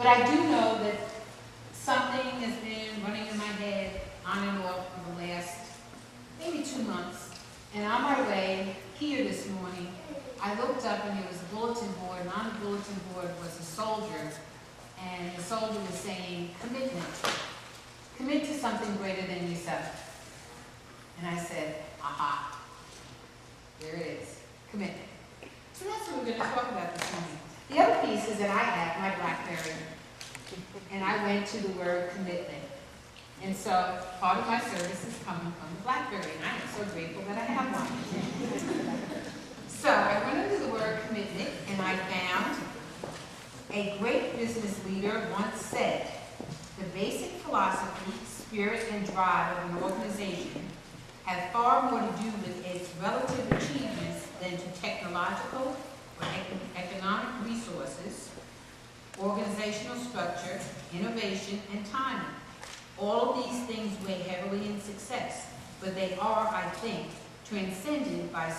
But I do know that something has been running in my head on and off for the last maybe 2 months. And on my way here this morning, I looked up and there was a bulletin board, and on the bulletin board was a soldier, and the soldier was saying, commitment. Commit to something greater than yourself. And I said, aha, there it is, commitment. So that's what we're going to talk about this morning. The other piece is that I have my BlackBerry, and I went to the word commitment. And so part of my service is coming from the BlackBerry, and I am so grateful that I have one. So I went into the word commitment, and I found a great business leader once said, the basic philosophy, spirit, and drive of an organization have far more to do with its relative achievements than to technological or economic resources, organizational structure, innovation, and timing. All of these things weigh heavily in success, but they are, I think, transcended by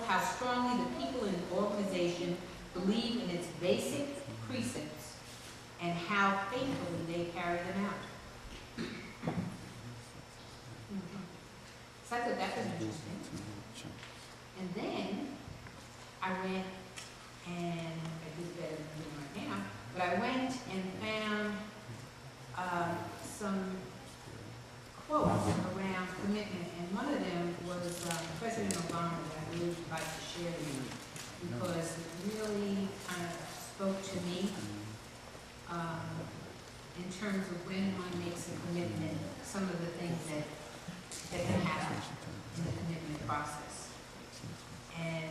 how strongly the people in the organization believe in its basic precepts and how faithfully they carry them out. So I thought that was interesting. And then I went and I did better than doing right now, but I went and found some quotes around commitment, and one of them was President Obama that I really would like to share with you because it really kind of spoke to me in terms of when one makes a commitment, some of the things that can happen in the commitment process. And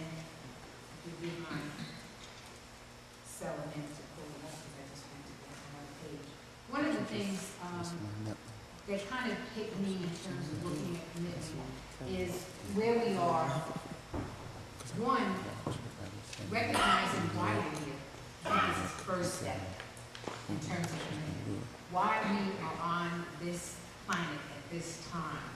if you give my cell a minute to pull it up, because I just went to that one page. One of the things that kind of hit me in terms of looking at commitment is where we are. One, recognizing why we're here. That is the first step in terms of commitment. Why we are on this planet at this time.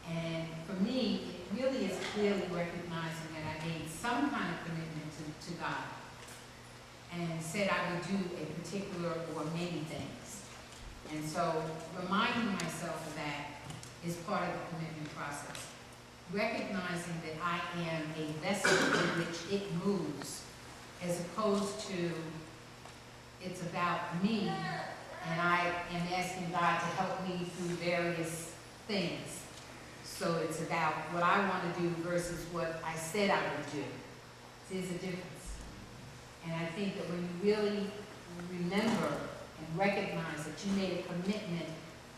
And for me, it really is clearly recognizing that I made some kind of commitment to God and said I would do a particular or many things. And so reminding myself of that is part of the commitment process. Recognizing that I am a vessel in which it moves, as opposed to it's about me and I am asking God to help me through various things. So it's about what I want to do versus what I said I would do. There's a difference. And I think that when you really remember and recognize that you made a commitment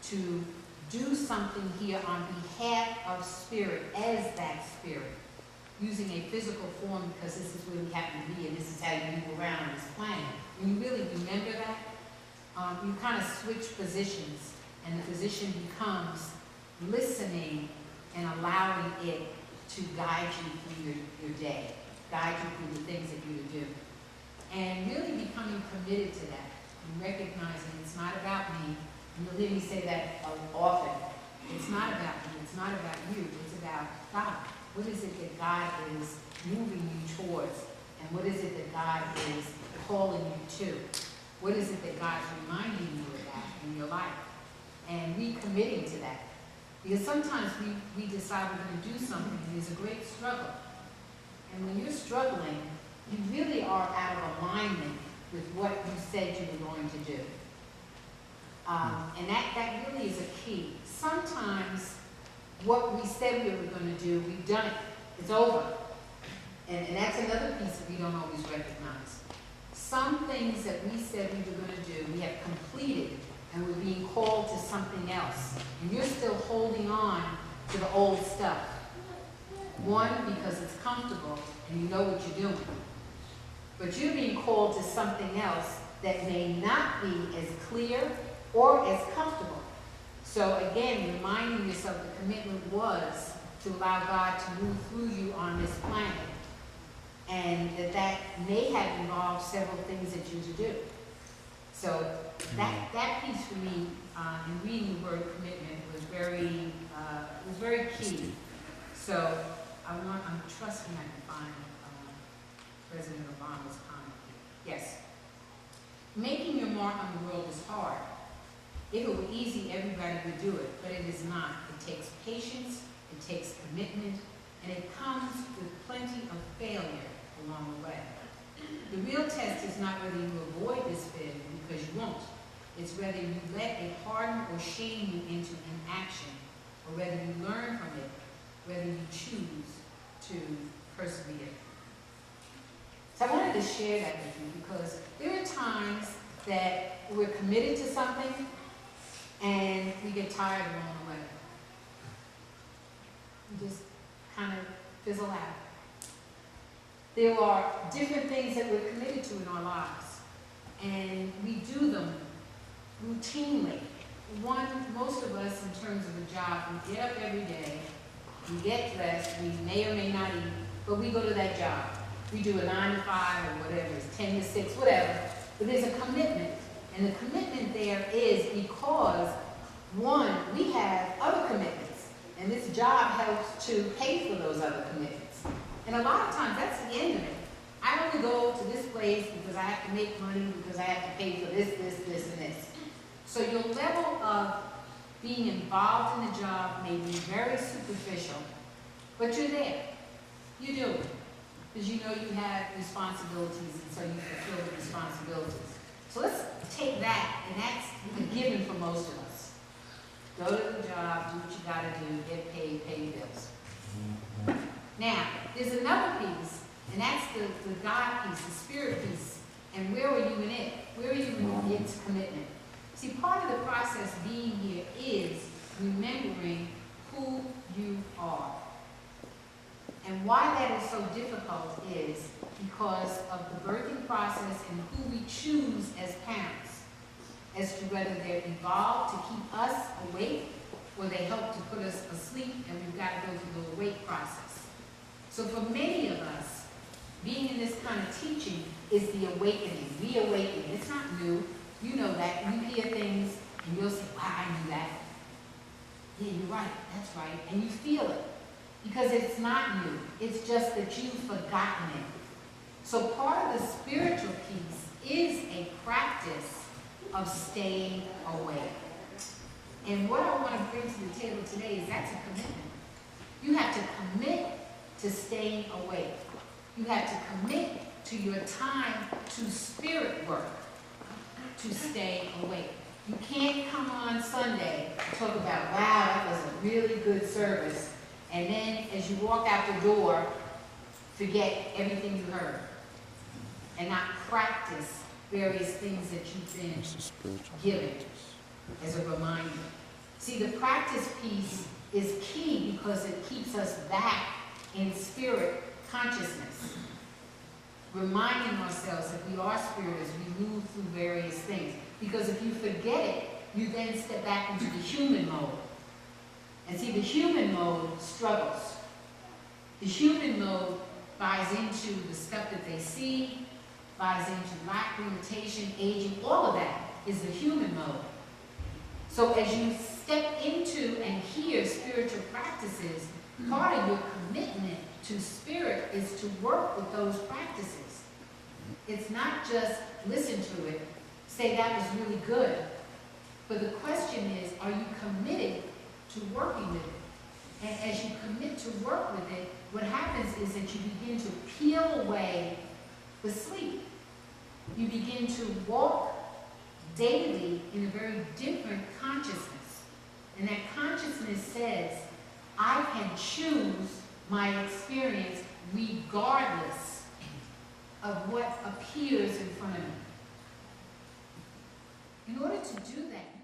to do something here on behalf of spirit, as that spirit, using a physical form because this is where we happen to be and this is how you move around on this planet. When you really remember that, you kind of switch positions, and the position becomes listening and allowing it to guide you through your day, guide you through the things that you do. And really becoming committed to that and recognizing it's not about me. And you'll hear me say that often. It's not about me, it's not about you, it's about God. What is it that God is moving you towards? And what is it that God is calling you to? What is it that God's reminding you about in your life? And recommitting to that. Because sometimes we decide we're going to do something and there's a great struggle. And when you're struggling, you really are out of alignment with what you said you were going to do. And that really is a key. Sometimes what we said we were going to do, we've done it. It's over. And that's another piece that we don't always recognize. Some things that we said we were going to do, we have completed, and we're being called to something else. And you're still holding on to the old stuff. One, because it's comfortable and you know what you're doing. But you're being called to something else that may not be as clear or as comfortable. So again, reminding yourself the commitment was to allow God to move through you on this planet. And that may have involved several things that you to do. So that piece for me in reading the word commitment was very key. So I'm trusting I can find President Obama's comment. Yes. Making your mark on the world is hard. If it were easy, everybody would do it, but it is not. It takes patience, it takes commitment, and it comes with plenty of failure along the way. The real test is not whether you avoid this failure, because you won't. It's whether you let it harden or shame you into inaction, or whether you learn from it, whether you choose to persevere. So I wanted to share that with you because there are times that we're committed to something and we get tired along the way. We just kind of fizzle out. There are different things that we're committed to in our lives, and we do them routinely. Most of us, in terms of a job, we get up every day, we get dressed, we may or may not eat, but we go to that job. We do a 9 to 5 or whatever, it's 10 to 6, whatever. But there's a commitment. And the commitment there is because, one, we have other commitments. And this job helps to pay for those other commitments. And a lot of times, that's the end of it. I only go to this place because I have to make money, because I have to pay for this, and this. So your level of being involved in the job may be very superficial, but you're there. You do it. Because you know you have responsibilities, and so you fulfill the responsibilities. So let's take that, and that's a given for most of us. Go to the job, do what you gotta do, get paid, pay your bills. Now, there's another piece, and that's the God piece, the spirit piece. And where are you in it? Where are you in its commitment? See, part of the process being here is remembering who you are. And why that is so difficult is because of the birthing process and who we choose as parents, as to whether they're evolved to keep us awake or they help to put us asleep, and we've got to go through the awake process. So for many of us, being in this kind of teaching is the awakening, reawakening. It's not new. You know that. You hear things and you'll say, wow, I knew that. Yeah, you're right. That's right. And you feel it. Because it's not new. It's just that you've forgotten it. So part of the spiritual piece is a practice of staying awake. And what I want to bring to the table today is that's a commitment. You have to commit to staying awake. You have to commit to your time to spirit work to stay awake. You can't come on Sunday and talk about, wow, that was a really good service, and then as you walk out the door, forget everything you heard and not practice various things that you've been given as a reminder. See, the practice piece is key because it keeps us back in spirit consciousness, reminding ourselves that we are spirit as we move through various things. Because if you forget it, you then step back into the human mode. And see, the human mode struggles. The human mode buys into the stuff that they see, buys into lack, limitation, aging, all of that is the human mode. So as you step into and hear spiritual practices, part of your commitment to spirit is to work with those practices. It's not just listen to it, say that was really good. But the question is, are you committed to working with it? And as you commit to work with it, what happens is that you begin to peel away the sleep. You begin to walk daily in a very different consciousness. And that consciousness says, I can choose my experience regardless of what appears in front of me. In order to do that,